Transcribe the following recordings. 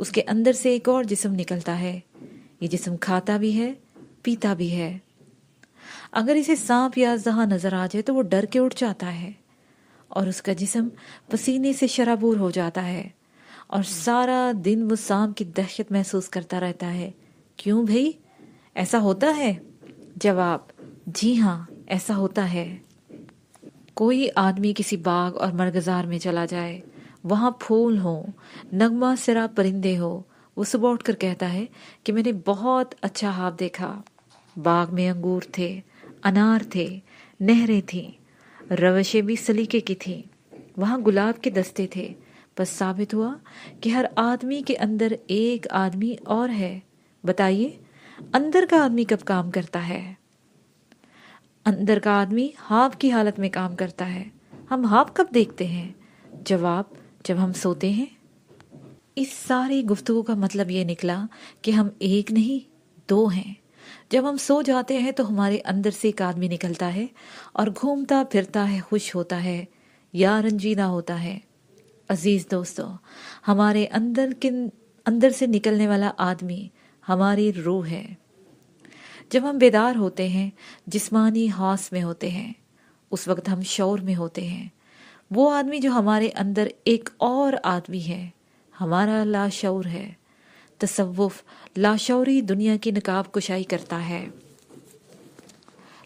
اس کے اندر سے ایک اور جسم نکلتا ہے۔ یہ جسم کھاتا بھی ہے، پیتا بھی ہے۔ اگر اسے سانپ یا اژدہا نظر آ جائے تو وہ ڈر کے اٹھ جاتا ہے اور اس کا جسم پسینے سے شرابور ہو جاتا ہے اور سارا دن وہ سانپ کی دہشت محسوس کرتا رہتا ہے۔ کیوں بھئی، ایسا ہوتا ہے؟ جواب: جی ہاں، ایسا ہوتا ہے۔ کوئی آدمی کسی باغ اور مرغزار میں چلا جائے، وہاں پھول ہوں، نغمہ سرا پرندے ہو، وہ صبح اٹھ کر کہتا ہے کہ میں نے بہت اچھا خواب دیکھا۔ باغ میں انگور تھے، انار تھے، نہریں تھیں، روشیں بھی سلیقے کی تھیں، وہاں گلاب کے دستے تھے۔ بس ثابت ہوا کہ ہر آدمی کے اندر ایک آدمی اور ہے۔ بتائیے، اندر کا آدمی کب کام کرتا ہے؟ اندر کا آدمی خواب کی حالت میں کام کرتا ہے۔ ہم خواب کب دیکھتے ہیں؟ جواب: جب ہم سوتے ہیں۔ اس ساری گفتگو کا مطلب یہ نکلا کہ ہم ایک نہیں، دو ہیں۔ جب ہم سو جاتے ہیں تو ہمارے اندر سے ایک آدمی نکلتا ہے اور گھومتا پھرتا ہے، خوش ہوتا ہے یا رنجیدہ ہوتا ہے۔ عزیز دوستو، ہمارے اندر سے نکلنے والا آدمی ہماری روح ہے۔ جب ہم بیدار ہوتے ہیں، جسمانی حواس میں ہوتے ہیں، اس وقت ہم شعور میں ہوتے ہیں۔ وہ آدمی جو ہمارے اندر ایک اور آدمی ہے، ہمارا لاشعور ہے۔ تصوف لاشعوری دنیا کی نقاب کشائی کرتا ہے۔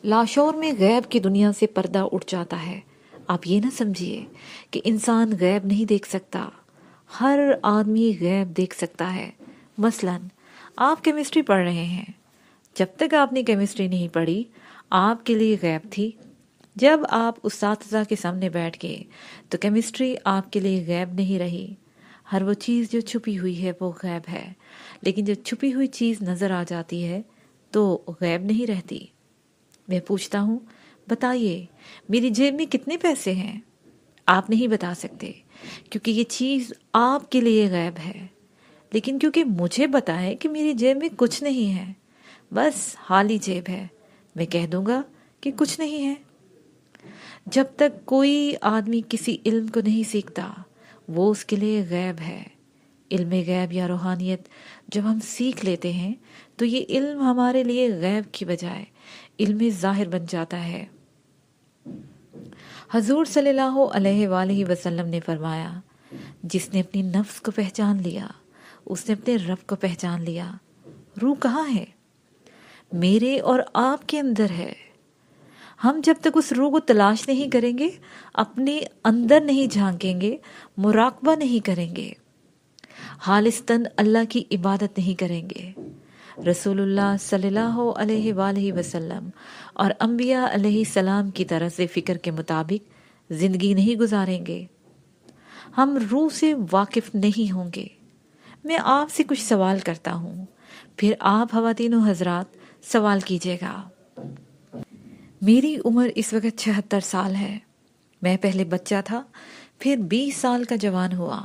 لاشعور میں غیب کی دنیا سے پردہ اٹھ جاتا ہے۔ آپ یہ نہ سمجھیے کہ انسان غیب نہیں دیکھ سکتا، ہر آدمی غیب دیکھ سکتا ہے۔ مثلا آپ کیمسٹری پڑھ رہے ہیں، جب تک آپ نے کیمسٹری نہیں پڑھی آپ کے لیے غیب تھی۔ جب آپ اساتذہ کے سامنے بیٹھ گئے تو کیمسٹری آپ کے لیے غیب نہیں رہی۔ ہر وہ چیز جو چھپی ہوئی ہے وہ غیب ہے، لیکن جب چھپی ہوئی چیز نظر آ جاتی ہے تو غیب نہیں رہتی۔ میں پوچھتا ہوں، بتائیے میری جیب میں کتنے پیسے ہیں؟ آپ نہیں بتا سکتے کیونکہ یہ چیز آپ کے لیے غیب ہے، لیکن کیونکہ مجھے پتا ہے کہ میری جیب میں کچھ نہیں ہے، بس خالی جیب ہے، میں کہہ دوں گا کہ کچھ نہیں ہے۔ جب تک کوئی آدمی کسی علم کو نہیں سیکھتا وہ اس کے لیے غیب ہے۔ علم غیب یا روحانیت جب ہم سیکھ لیتے ہیں تو یہ علم ہمارے لیے غیب کی بجائے علم ظاہر بن جاتا ہے۔ حضور صلی اللہ علیہ وآلہ وسلم نے فرمایا، جس نے اپنی نفس کو پہچان لیا اس نے اپنے رب کو پہچان لیا۔ روح کہاں ہے؟ میرے اور آپ کے اندر ہے۔ ہم جب تک اس روح کو تلاش نہیں کریں گے، اپنے اندر نہیں جھانکیں گے، مراقبہ نہیں کریں گے، خالصتاً اللہ کی عبادت نہیں کریں گے، رسول اللہ صلی اللہ علیہ وآلہ وسلم اور انبیاء علیہ السلام کی طرز فکر کے مطابق زندگی نہیں گزاریں گے، ہم روح سے واقف نہیں ہوں گے۔ میں آپ سے کچھ سوال کرتا ہوں، پھر آپ خواتین و حضرات سوال کیجیے گا۔ میری عمر اس وقت 76 سال ہے۔ میں پہلے بچہ تھا، پھر 20 سال کا جوان ہوا،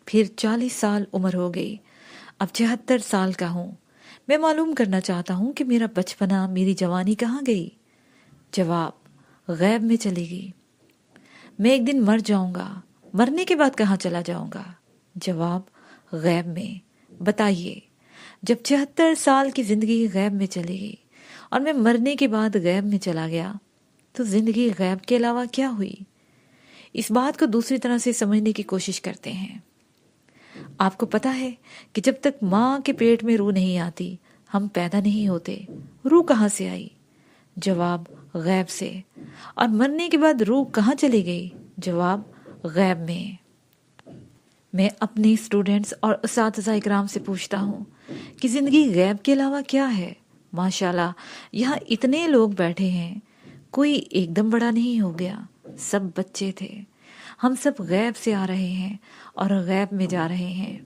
پھر 40 سال عمر ہو گئی، اب 76 سال کا ہوں۔ میں معلوم کرنا چاہتا ہوں کہ میرا بچپنا، میری جوانی کہاں گئی؟ جواب: غیب میں چلی گئی۔ میں ایک دن مر جاؤں گا، مرنے کے بعد کہاں چلا جاؤں گا؟ جواب: غیب میں۔ بتائیے، جب 76 سال کی زندگی غیب میں چلی گئی اور میں مرنے کے بعد غیب میں چلا گیا تو زندگی غیب کے علاوہ کیا ہوئی؟ اس بات کو دوسری طرح سے سمجھنے کی کوشش کرتے ہیں۔ آپ کو پتا ہے کہ جب تک ماں کے پیٹ میں روح نہیں آتی ہم پیدا نہیں ہوتے۔ روح کہاں سے آئی؟ جواب: غیب سے۔ اور مرنے کے بعد روح کہاں چلی گئی؟ جواب: غیب میں۔ میں اپنے اسٹوڈنٹس اور اساتذہ اکرام سے پوچھتا ہوں کہ زندگی غیب کے علاوہ کیا ہے؟ ماشاءاللہ یہاں اتنے لوگ بیٹھے ہیں، کوئی ایک دم بڑا نہیں ہو گیا، سب بچے تھے۔ ہم سب غیب سے آ رہے ہیں اور غیب میں جا رہے ہیں۔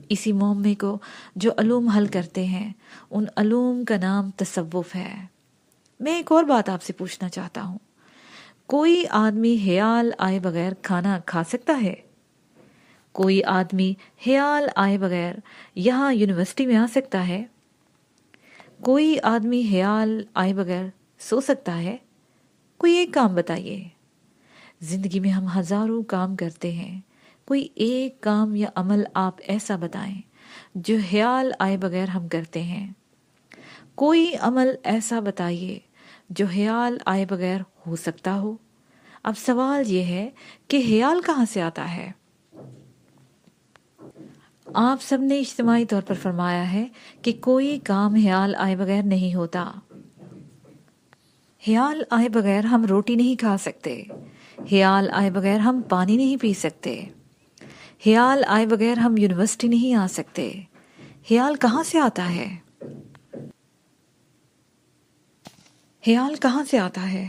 اسی معمے کو جو علوم حل کرتے ہیں ان علوم کا نام تصوف ہے۔ میں ایک اور بات آپ سے پوچھنا چاہتا ہوں، کوئی آدمی خیال آئے بغیر کھانا کھا سکتا ہے؟ کوئی آدمی خیال آئے بغیر یہاں یونیورسٹی میں آ سکتا ہے؟ کوئی آدمی خیال آئے بغیر سو سکتا ہے؟ کوئی ایک کام بتائیے۔ زندگی میں ہم ہزاروں کام کرتے ہیں، کوئی ایک کام یا عمل آپ ایسا بتائیں جو خیال آئے بغیر ہم کرتے ہیں۔ کوئی عمل ایسا بتائیے جو خیال آئے بغیر ہو سکتا ہو۔ اب سوال یہ ہے کہ خیال کہاں سے آتا ہے؟ آپ سب نے اجتماعی طور پر فرمایا ہے کہ کوئی کام خیال آئے بغیر نہیں ہوتا۔ خیال آئے بغیر ہم روٹی نہیں کھا سکتے، خیال آئے بغیر ہم پانی نہیں پی سکتے، خیال آئے بغیر ہم یونیورسٹی نہیں آ سکتے۔ خیال کہاں سے آتا ہے؟ خیال کہاں سے آتا ہے؟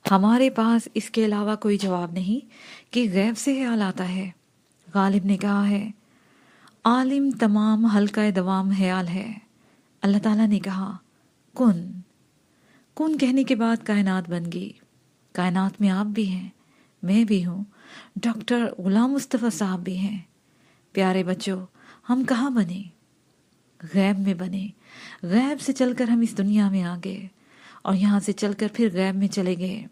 ہمارے پاس اس کے علاوہ کوئی جواب نہیں کہ غیب سے خیال آتا ہے۔ غالب نے کہا ہے عالم تمام حلقہ دوام خیال ہے۔ اللہ تعالیٰ نے کہا کن، کن کہنے کے بعد کائنات بن گئی۔ کائنات میں آپ بھی ہیں، میں بھی ہوں، ڈاکٹر غلام مصطفیٰ صاحب بھی ہیں۔ پیارے بچوں، ہم کہاں بنے؟ غیب میں بنے۔ غیب سے چل کر ہم اس دنیا میں آ گئے اور یہاں سے چل کر پھر غیب میں چلے گئے۔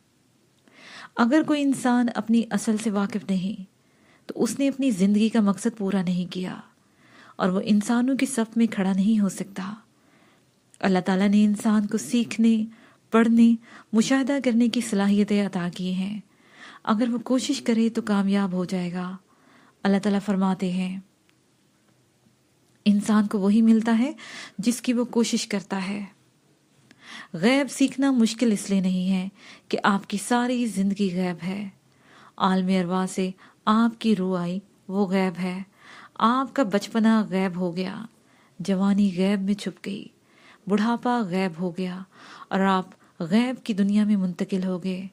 اگر کوئی انسان اپنی اصل سے واقف نہیں تو اس نے اپنی زندگی کا مقصد پورا نہیں کیا اور وہ انسانوں کی صف میں کھڑا نہیں ہو سکتا۔ اللہ تعالیٰ نے انسان کو سیکھنے، پڑھنے، مشاہدہ کرنے کی صلاحیتیں عطا کی ہیں۔ اگر وہ کوشش کرے تو کامیاب ہو جائے گا۔ اللہ تعالیٰ فرماتے ہیں انسان کو وہی ملتا ہے جس کی وہ کوشش کرتا ہے۔ غیب سیکھنا مشکل اس لیے نہیں ہے کہ آپ کی ساری زندگی غیب ہے۔ عالم ارواح سے آپ کی روح آئی، وہ غیب ہے۔ آپ کا بچپنا غیب ہو گیا، جوانی غیب میں چھپ گئی، بڑھاپا غیب ہو گیا اور آپ غیب کی دنیا میں منتقل ہو گئے۔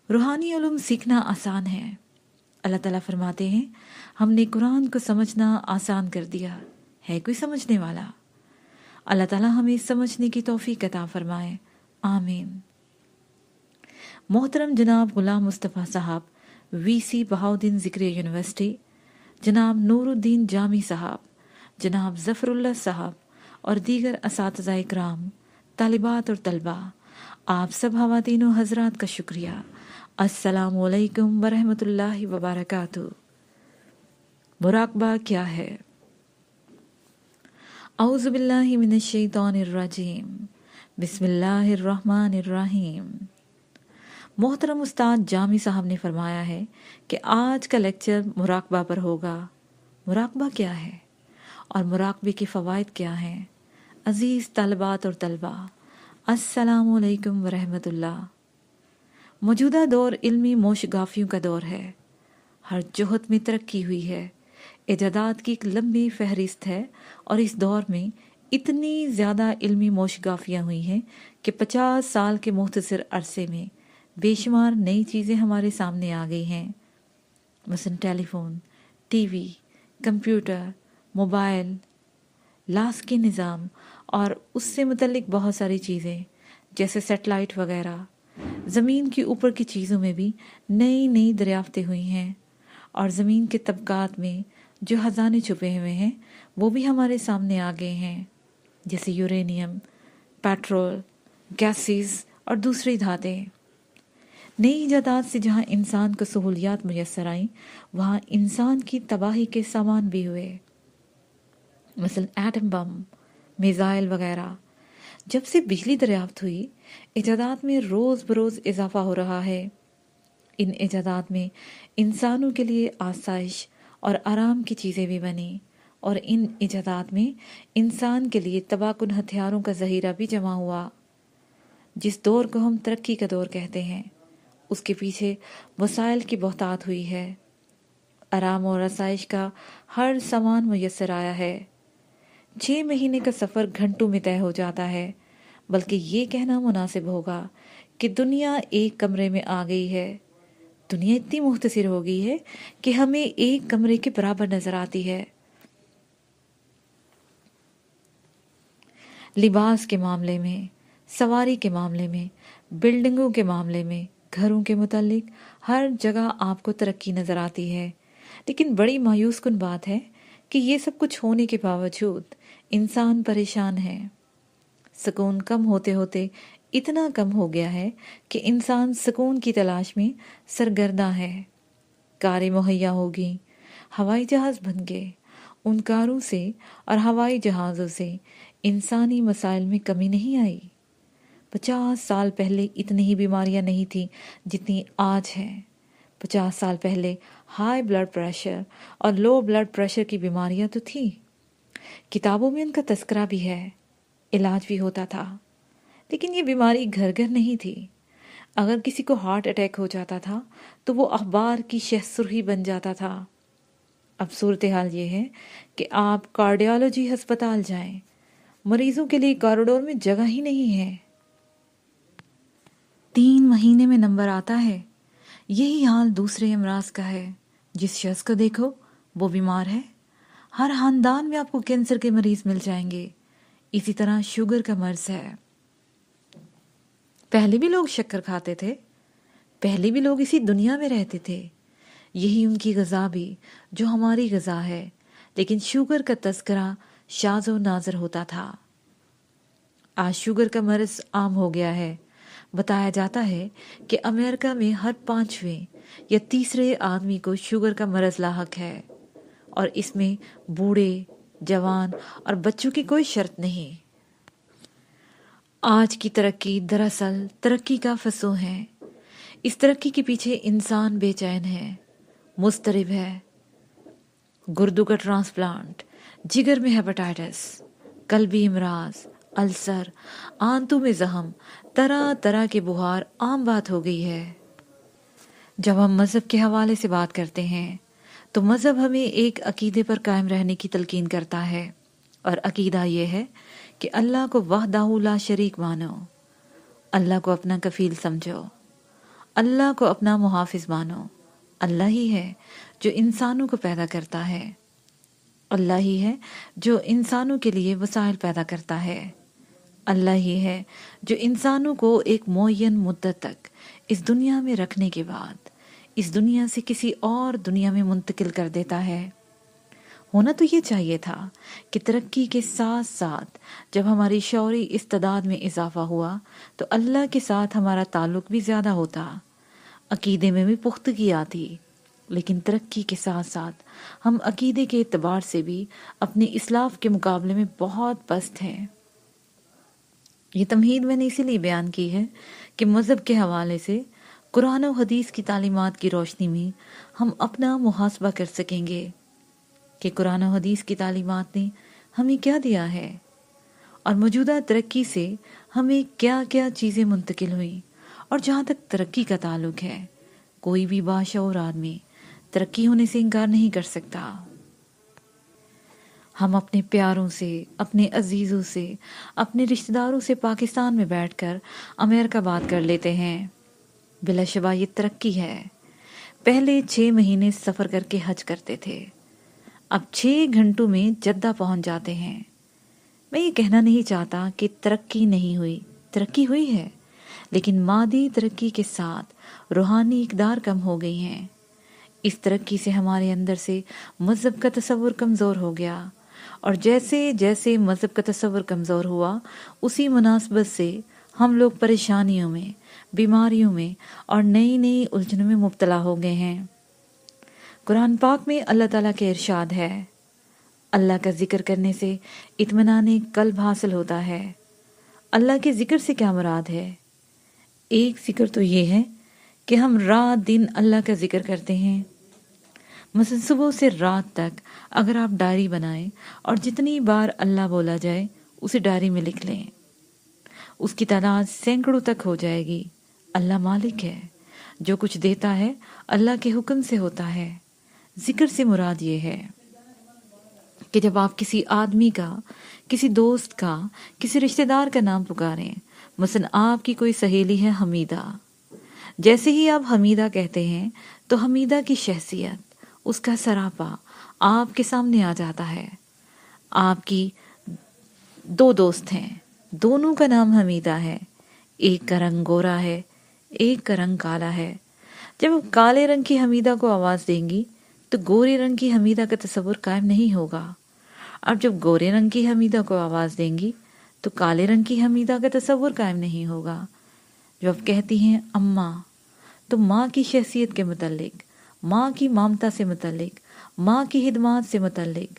روحانی علوم سیکھنا آسان ہے۔ اللہ تعالیٰ فرماتے ہیں ہم نے قرآن کو سمجھنا آسان کر دیا، ہے کوئی سمجھنے والا؟ اللہ تعالیٰ ہمیں سمجھنے کی توفیق عطا فرمائے، آمین۔ محترم جناب غلام مصطفیٰ صاحب، وی سی بہاؤالدین ذکری یونیورسٹی، جناب نور الدین جامی صاحب، جناب ظفر اللہ صاحب اور دیگر اساتذہ اکرام، طالبات اور طلباء، آپ سب خواتین و حضرات کا شکریہ۔ السلام علیکم ورحمۃ اللہ وبرکاتہ۔ مراقبہ کیا ہے؟ اعوذ باللہ من الشیطان الرجیم، بسم اللہ الرحمن الرحیم۔ محترم استاد جامی صاحب نے فرمایا ہے کہ آج کا لیکچر مراقبہ پر ہوگا۔ مراقبہ کیا ہے اور مراقبے کے فوائد کیا ہیں؟ عزیز طالبات اور طلباء، السلام علیکم ورحمۃ اللہ۔ موجودہ دور علمی موشگافیوں کا دور ہے۔ ہر جہت میں ترقی ہوئی ہے، ایجادات کی ایک لمبی فہرست ہے اور اس دور میں اتنی زیادہ علمی موشگافیاں ہوئی ہیں کہ 50 سال کے مختصر عرصے میں بے شمار نئی چیزیں ہمارے سامنے آ گئی ہیں، مثلا telephone, T V, computer, mobile, لاس کے نظام اور اس سے متعلق بہت ساری چیزیں جیسے سیٹلائٹ وغیرہ۔ زمین کے اوپر کی چیزوں میں بھی نئی نئی دریافتیں ہوئی ہیں اور زمین کے طبقات میں جو خزانے چھپے ہوئے ہیں وہ بھی ہمارے سامنے آ گئے ہیں، جیسے یورینیم، پیٹرول، گیسز اور دوسری دھاتیں۔ نئی ایجادات سے جہاں انسان کو سہولیات میسر آئیں وہاں انسان کی تباہی کے سامان بھی ہوئے، مثلا ایٹم بم، میزائل وغیرہ۔ جب سے بجلی دریافت ہوئی، ایجادات میں روز بروز اضافہ ہو رہا ہے۔ ان ایجادات میں انسانوں کے لیے آسائش اور آرام کی چیزیں بھی بنیں اور ان ایجادات میں انسان کے لیے تباہ کن ہتھیاروں کا ذخیرہ بھی جمع ہوا۔ جس دور کو ہم ترقی کا دور کہتے ہیں اس کے پیچھے وسائل کی بہتات ہوئی ہے۔ آرام اور آسائش کا ہر سامان میسر آیا ہے۔ 6 مہینے کا سفر گھنٹوں میں طے ہو جاتا ہے، بلکہ یہ کہنا مناسب ہوگا کہ دنیا ایک کمرے میں آ گئی ہے۔ دنیا اتنی مختصر ہو گئی ہے کہ ہمیں ایک کمرے کے برابر نظر آتی ہے۔ لباس کے معاملے میں، سواری کے معاملے میں، بلڈنگوں کے معاملے میں، گھروں کے متعلق ہر جگہ آپ کو ترقی نظر آتی ہے، لیکن بڑی مایوس کن بات ہے کہ یہ سب کچھ ہونے کے باوجود انسان پریشان ہے۔ سکون کم ہوتے ہوتے اتنا کم ہو گیا ہے کہ انسان سکون کی تلاش میں سرگرداں ہے۔ کاریں مہیا ہو گئیں، ہوائی جہاز بن گئے، ان کاروں سے اور ہوائی جہازوں سے انسانی مسائل میں کمی نہیں آئی۔ 50 سال پہلے اتنی ہی بیماریاں نہیں تھیں جتنی آج ہیں۔ 50 سال پہلے ہائی بلڈ پریشر اور لو بلڈ پریشر کی بیماریاں تو تھیں، کتابوں میں ان کا تذکرہ بھی ہے، علاج بھی ہوتا تھا، لیکن یہ بیماری گھر گھر نہیں تھی۔ اگر کسی کو ہارٹ اٹیک ہو جاتا تھا تو وہ اخبار کی شہ سرخی بن جاتا تھا۔ اب صورتحال یہ ہے کہ آپ کارڈیالوجی ہسپتال جائیں، مریضوں کے لیے کوریڈور میں جگہ ہی نہیں ہے، 3 مہینے میں نمبر آتا ہے۔ یہی حال دوسرے امراض کا ہے۔ جس شخص کو دیکھو وہ بیمار ہے۔ ہر خاندان میں آپ کو کینسر کے مریض مل جائیں گے، اسی طرح شوگر کا مرض ہے۔ پہلے بھی لوگ شکر کھاتے تھے، پہلے بھی لوگ اسی دنیا میں رہتے تھے، یہی ان کی غذا بھی جو ہماری غذا ہے، لیکن شوگر کا تذکرہ شاذ و نادر ہوتا تھا۔ آج شوگر کا مرض عام ہو گیا ہے۔ بتایا جاتا ہے کہ امریکہ میں ہر 5ویں یا تیسرے آدمی کو شوگر کا مرض لاحق ہے، اور اس میں بوڑھے، جوان اور بچوں کی کوئی شرط نہیں۔ آج کی ترقی دراصل ترقی کا فسوں ہے۔ اس ترقی کے پیچھے انسان بے چین ہے، مضطرب ہے۔ گردوں کا ٹرانسپلانٹ، جگر میں ہیپاٹائٹس، قلبی امراض، السر، آنتوں میں زخم، طرح طرح کے بخار عام بات ہو گئی ہے۔ جب ہم مذہب کے حوالے سے بات کرتے ہیں تو مذہب ہمیں ایک عقیدے پر قائم رہنے کی تلقین کرتا ہے، اور عقیدہ یہ ہے کہ اللہ کو وحدہ لا شریک مانو، اللہ کو اپنا کفیل سمجھو، اللہ کو اپنا محافظ مانو۔ اللہ ہی ہے جو انسانوں کو پیدا کرتا ہے، اللہ ہی ہے جو انسانوں کے لیے وسائل پیدا کرتا ہے، اللہ ہی ہے جو انسانوں کو ایک معین مدت تک اس دنیا میں رکھنے کے بعد اس دنیا سے کسی اور دنیا میں منتقل کر دیتا ہے۔ ہونا تو یہ چاہیے تھا کہ ترقی کے ساتھ ساتھ جب ہماری شعوری استعداد میں اضافہ ہوا تو اللہ کے ساتھ ہمارا تعلق بھی زیادہ ہوتا، عقیدے میں بھی پختگی آتی، لیکن ترقی کے ساتھ ساتھ ہم عقیدے کے اعتبار سے بھی اپنے اسلاف کے مقابلے میں بہت پست ہیں۔ یہ تمہید میں نے اسی لیے بیان کی ہے کہ مذہب کے حوالے سے قرآن و حدیث کی تعلیمات کی روشنی میں ہم اپنا محاسبہ کر سکیں گے کہ قرآن و حدیث کی تعلیمات نے ہمیں کیا دیا ہے، اور موجودہ ترقی سے ہمیں کیا کیا چیزیں منتقل ہوئیں۔ اور جہاں تک ترقی کا تعلق ہے، کوئی بھی باشعور آدمی ترقی ہونے سے انکار نہیں کر سکتا۔ ہم اپنے پیاروں سے، اپنے عزیزوں سے، اپنے رشتہ داروں سے پاکستان میں بیٹھ کر امریکہ بات کر لیتے ہیں، بلا شبہ یہ ترقی ہے۔ پہلے 6 مہینے سفر کر کے حج کرتے تھے، اب 6 گھنٹوں میں جدہ پہنچ جاتے ہیں۔ میں یہ کہنا نہیں چاہتا کہ ترقی نہیں ہوئی، ترقی ہوئی ہے، لیکن مادی ترقی کے ساتھ روحانی اقدار کم ہو گئی ہیں۔ اس ترقی سے ہمارے اندر سے مذہب کا تصور کمزور ہو گیا، اور جیسے جیسے مذہب کا تصور کمزور ہوا، اسی مناسبت سے ہم لوگ پریشانیوں میں، بیماریوں میں اور نئی نئی الجھنوں میں مبتلا ہو گئے ہیں۔ قرآن پاک میں اللہ تعالیٰ کے ارشاد ہے، اللہ کا ذکر کرنے سے اطمینان قلب حاصل ہوتا ہے۔ اللہ کے ذکر سے کیا مراد ہے؟ ایک ذکر تو یہ ہے کہ ہم رات دن اللہ کا ذکر کرتے ہیں۔ مثلا صبح سے رات تک اگر آپ ڈائری بنائیں اور جتنی بار اللہ بولا جائے اسے ڈائری میں لکھ لیں، اس کی تعداد سینکڑوں تک ہو جائے گی۔ اللہ مالک ہے، جو کچھ دیتا ہے اللہ کے حکم سے ہوتا ہے۔ ذکر سے مراد یہ ہے کہ جب آپ کسی آدمی کا، کسی دوست کا، کسی رشتہ دار کا نام پکاریں، مثلا آپ کی کوئی سہیلی ہے حمیدہ، جیسے ہی آپ حمیدہ کہتے ہیں تو حمیدہ کی شخصیت، اس کا سراپا آپ کے سامنے آ جاتا ہے۔ آپ کی 2 دوست ہیں، دونوں کا نام حمیدہ ہے، ایک کا رنگ گورا ہے، ایک کا رنگ کالا ہے۔ جب آپ کالے رنگ کی حمیدہ کو آواز دیں گی تو گورے رنگ کی حمیدہ کا تصور قائم نہیں ہوگا، اور جب گورے رنگ کی حمیدہ کو آواز دیں گی تو کالے رنگ کی حمیدہ کا تصور قائم نہیں ہوگا۔ جب آپ کہتی ہیں اماں، تو ماں کی شخصیت کے متعلق، ماں کی مامتا سے متعلق، ماں کی خدمات سے متعلق،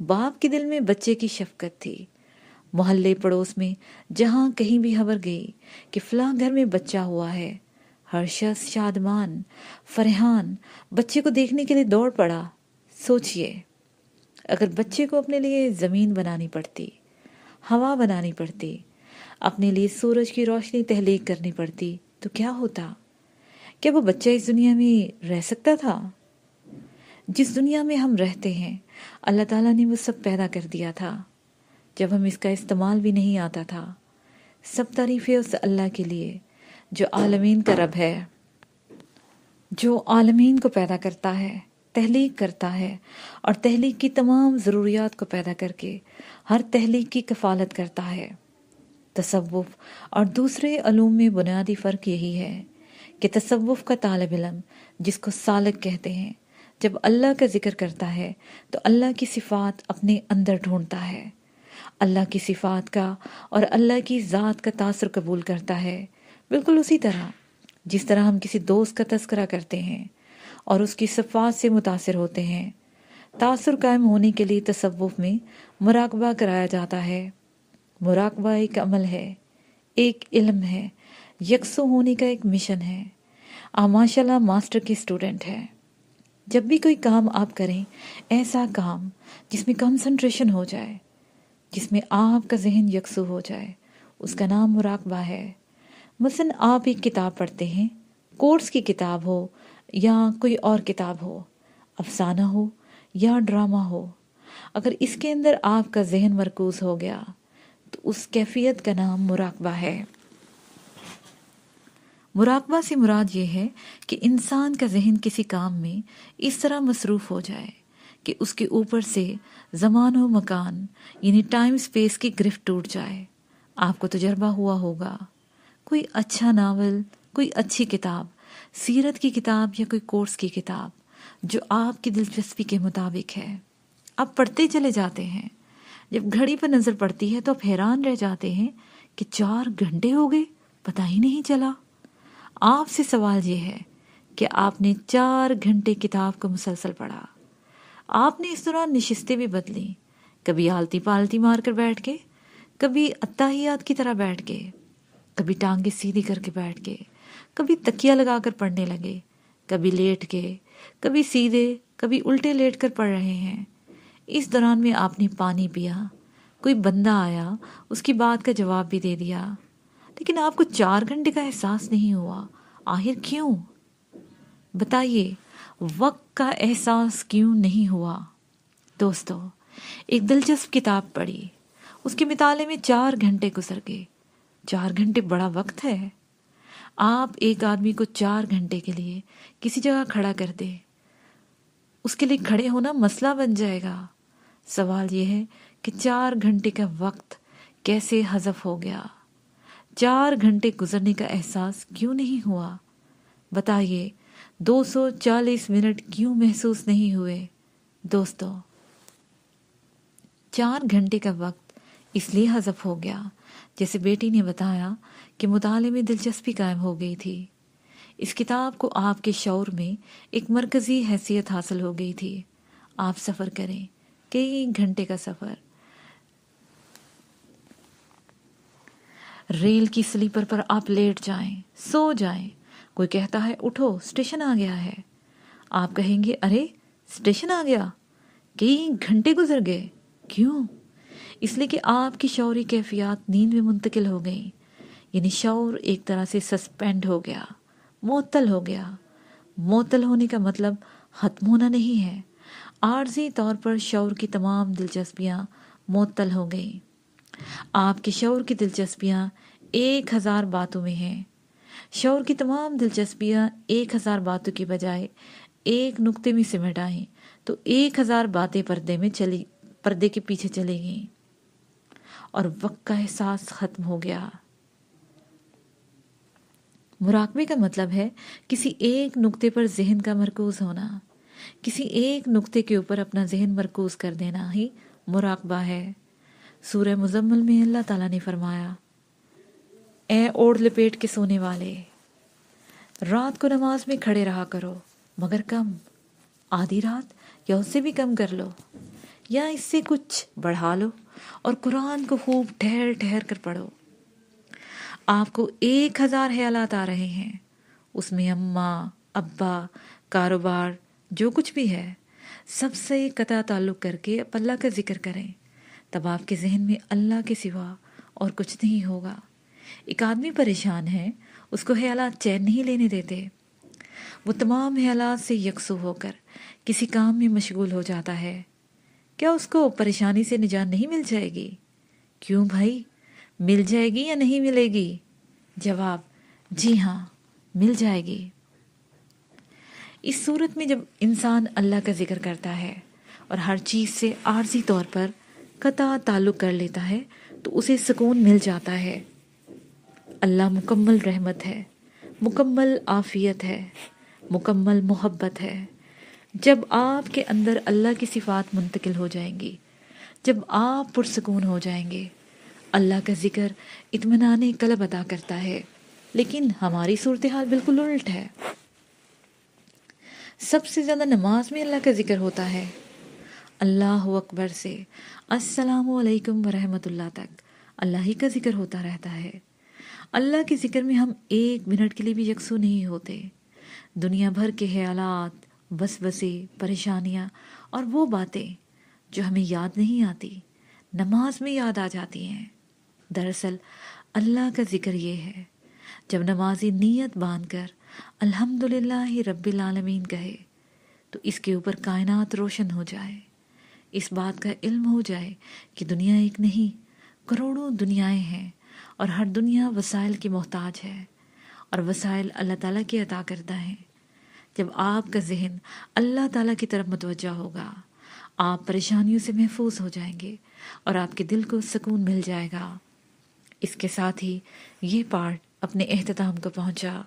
باپ کے دل میں بچے کی شفقت تھی۔ محلے پڑوس میں جہاں کہیں بھی خبر گئی کہ فلاں گھر میں بچہ ہوا ہے، ہر شخص شادمان فرحان بچے کو دیکھنے کے لیے دوڑ پڑا۔ سوچئے اگر بچے کو اپنے لیے زمین بنانی پڑتی، ہوا بنانی پڑتی، اپنے لیے سورج کی روشنی تخلیق کرنی پڑتی تو کیا ہوتا؟ کیا وہ بچہ اس دنیا میں رہ سکتا تھا؟ جس دنیا میں ہم رہتے ہیں اللہ تعالیٰ نے وہ سب پیدا کر دیا تھا جب ہم اس کا استعمال بھی نہیں آتا تھا۔ سب تعریفیں اس اللہ کے لیے جو عالمین کا رب ہے، جو عالمین کو پیدا کرتا ہے، تخلیق کرتا ہے اور تخلیق کی تمام ضروریات کو پیدا کر کے ہر تخلیق کی کفالت کرتا ہے۔ تصوف اور دوسرے علوم میں بنیادی فرق یہی ہے کہ تصوف کا طالب علم، جس کو سالک کہتے ہیں، جب اللہ کا ذکر کرتا ہے تو اللہ کی صفات اپنے اندر ڈھونڈتا ہے، اللہ کی صفات کا اور اللہ کی ذات کا تاثر قبول کرتا ہے، بالکل اسی طرح جس طرح ہم کسی دوست کا تذکرہ کرتے ہیں اور اس کی صفات سے متاثر ہوتے ہیں۔ تاثر قائم ہونے کے لیے تصوف میں مراقبہ کرایا جاتا ہے۔ مراقبہ ایک عمل ہے، ایک علم ہے، یکسو ہونے کا ایک مشن ہے۔ آپ ماشاء اللہ ماسٹر کے اسٹوڈنٹ ہیں۔ جب بھی کوئی کام آپ کریں، ایسا کام جس میں کنسنٹریشن ہو جائے، جس میں آپ کا ذہن یکسو ہو جائے، اس کا نام مراقبہ ہے۔ مثلا آپ ایک کتاب پڑھتے ہیں، کورس کی کتاب ہو یا کوئی اور کتاب ہو، افسانہ ہو یا ڈرامہ ہو، اگر اس کے اندر آپ کا ذہن مرکوز ہو گیا تو اس کیفیت کا نام مراقبہ ہے۔ مراقبہ سے مراد یہ ہے کہ انسان کا ذہن کسی کام میں اس طرح مصروف ہو جائے کہ اس کے اوپر سے زمان و مکان یعنی ٹائم سپیس کی گرفت ٹوٹ جائے۔ آپ کو تجربہ ہوا ہوگا، کوئی اچھا ناول، کوئی اچھی کتاب، سیرت کی کتاب یا کوئی کورس کی کتاب جو آپ کی دلچسپی کے مطابق ہے، آپ پڑھتے چلے جاتے ہیں۔ جب گھڑی پر نظر پڑتی ہے تو آپ حیران رہ جاتے ہیں کہ 4 گھنٹے ہو گئے، پتہ ہی نہیں چلا۔ آپ سے سوال یہ ہے کہ آپ نے 4 گھنٹے کتاب کو مسلسل پڑھا۔ آپ نے اس دوران نشستیں بھی بدلی، کبھی آلتی پالتی مار کر بیٹھ کے، کبھی اتحیات کی طرح بیٹھ کے، کبھی ٹانگیں سیدھی کر کے بیٹھ کے، کبھی تکیہ لگا کر پڑھنے لگے، کبھی لیٹ کے، کبھی سیدھے، کبھی الٹے لیٹ کر پڑھ رہے ہیں۔ اس دوران میں آپ نے پانی پیا، کوئی بندہ آیا، اس کی بات کا جواب بھی دے دیا، لیکن آپ کو 4 گھنٹے کا احساس نہیں ہوا۔ آخر کیوں؟ بتائیے، وقت کا احساس کیوں نہیں ہوا؟ دوستو، ایک دلچسپ کتاب پڑھی، اس کے مطالعے میں 4 گھنٹے گزر گئے۔ 4 گھنٹے بڑا وقت ہے۔ آپ ایک آدمی کو 4 گھنٹے کے لیے کسی جگہ کھڑا کر دے، اس کے لیے کھڑے ہونا مسئلہ بن جائے گا۔ سوال یہ ہے کہ 4 گھنٹے کا وقت کیسے حذف ہو گیا؟ 4 گھنٹے گزرنے کا احساس کیوں نہیں ہوا؟ بتائیے، 240 منٹ کیوں محسوس نہیں ہوئے؟ دوستو، 4 گھنٹے کا وقت اس لیے حذف ہو گیا، جیسے بیٹی نے بتایا کہ مطالعے میں دلچسپی قائم ہو گئی تھی۔ اس کتاب کو آپ کے شعور میں ایک مرکزی حیثیت حاصل ہو گئی تھی۔ آپ سفر کریں، کئی گھنٹے کا سفر، ریل کی سلیپر پر آپ لیٹ جائیں، سو جائیں، کوئی کہتا ہے اٹھو اسٹیشن آ گیا ہے، آپ کہیں گے ارے اسٹیشن آ گیا، کئی گھنٹے گزر گئے۔ کیوں؟ اس لیے کہ آپ کی شعوری کیفیات نیند میں منتقل ہو گئیں، یعنی شعور ایک طرح سے سسپینڈ ہو گیا، معطل ہو گیا۔ معطل ہونے کا مطلب ختم ہونا نہیں ہے، عارضی طور پر شعور کی تمام دلچسپیاں معطل ہو گئیں۔ آپ کے شعور کی دلچسپیاں 1000 باتوں میں ہیں۔ شعور کی تمام دلچسپیاں 1000 باتوں کی بجائے ایک نقطے میں سمٹ آئیں تو 1000 باتیں پردے کے پیچھے چلے گئیں اور وقت کا احساس ختم ہو گیا۔ مراقبے کا مطلب ہے کسی ایک نقطے پر ذہن کا مرکوز ہونا، کسی ایک نقطے کے اوپر اپنا ذہن مرکوز کر دینا ہی مراقبہ ہے۔ سورہ مزمل میں اللہ تعالیٰ نے فرمایا، اے اوڑھ لپیٹ کے سونے والے، رات کو نماز میں کھڑے رہا کرو، مگر کم، آدھی رات یا اس سے بھی کم کر لو۔ یا اس سے کچھ بڑھا لو اور قرآن کو خوب ٹھہر ٹھہر کر پڑھو۔ آپ کو 1000 خیالات آ رہے ہیں، اس میں اماں، ابا، کاروبار، جو کچھ بھی ہے سب سے قطع تعلق کر کے اللہ کا ذکر کریں، تب آپ کے ذہن میں اللہ کے سوا اور کچھ نہیں ہوگا۔ ایک آدمی پریشان ہے، اس کو خیالات چین نہیں لینے دیتے، وہ تمام خیالات سے یکسو ہو کر کسی کام میں مشغول ہو جاتا ہے، کیا اس کو پریشانی سے نجات نہیں مل جائے گی؟ کیوں بھائی، مل جائے گی یا نہیں ملے گی؟ جواب جی ہاں، مل جائے گی۔ اس صورت میں جب انسان اللہ کا ذکر کرتا ہے اور ہر چیز سے عارضی طور پر قطع تعلق کر لیتا ہے تو اسے سکون مل جاتا ہے۔ اللہ مکمل رحمت ہے، مکمل عافیت ہے، مکمل محبت ہے۔ جب آپ کے اندر اللہ کی صفات منتقل ہو جائیں گی، جب آپ پرسکون ہو جائیں گے، اللہ کا ذکر اطمینان قلب عطا کرتا ہے۔ لیکن ہماری صورتحال بالکل الٹ ہے۔ سب سے زیادہ نماز میں اللہ کا ذکر ہوتا ہے، اللہ اکبر سے السلام علیکم ورحمۃ اللہ تک اللہ ہی کا ذکر ہوتا رہتا ہے۔ اللہ کے ذکر میں ہم 1 منٹ کے لیے بھی یکسو نہیں ہوتے۔ دنیا بھر کے خیالات، وسوسے، پریشانیاں اور وہ باتیں جو ہمیں یاد نہیں آتی، نماز میں یاد آ جاتی ہیں۔ دراصل اللہ کا ذکر یہ ہے، جب نمازی نیت باندھ کر الحمدللہ رب العالمین کہے تو اس کے اوپر کائنات روشن ہو جائے، اس بات کا علم ہو جائے کہ دنیا ایک نہیں، کروڑوں دنیایں ہیں اور ہر دنیا وسائل کی محتاج ہے اور وسائل اللہ تعالیٰ کی عطا کرتا ہے۔ جب آپ کا ذہن اللہ تعالیٰ کی طرف متوجہ ہوگا، آپ پریشانیوں سے محفوظ ہو جائیں گے اور آپ کے دل کو سکون مل جائے گا۔ اس کے ساتھ ہی یہ پارٹ اپنے اختتام کو پہنچا۔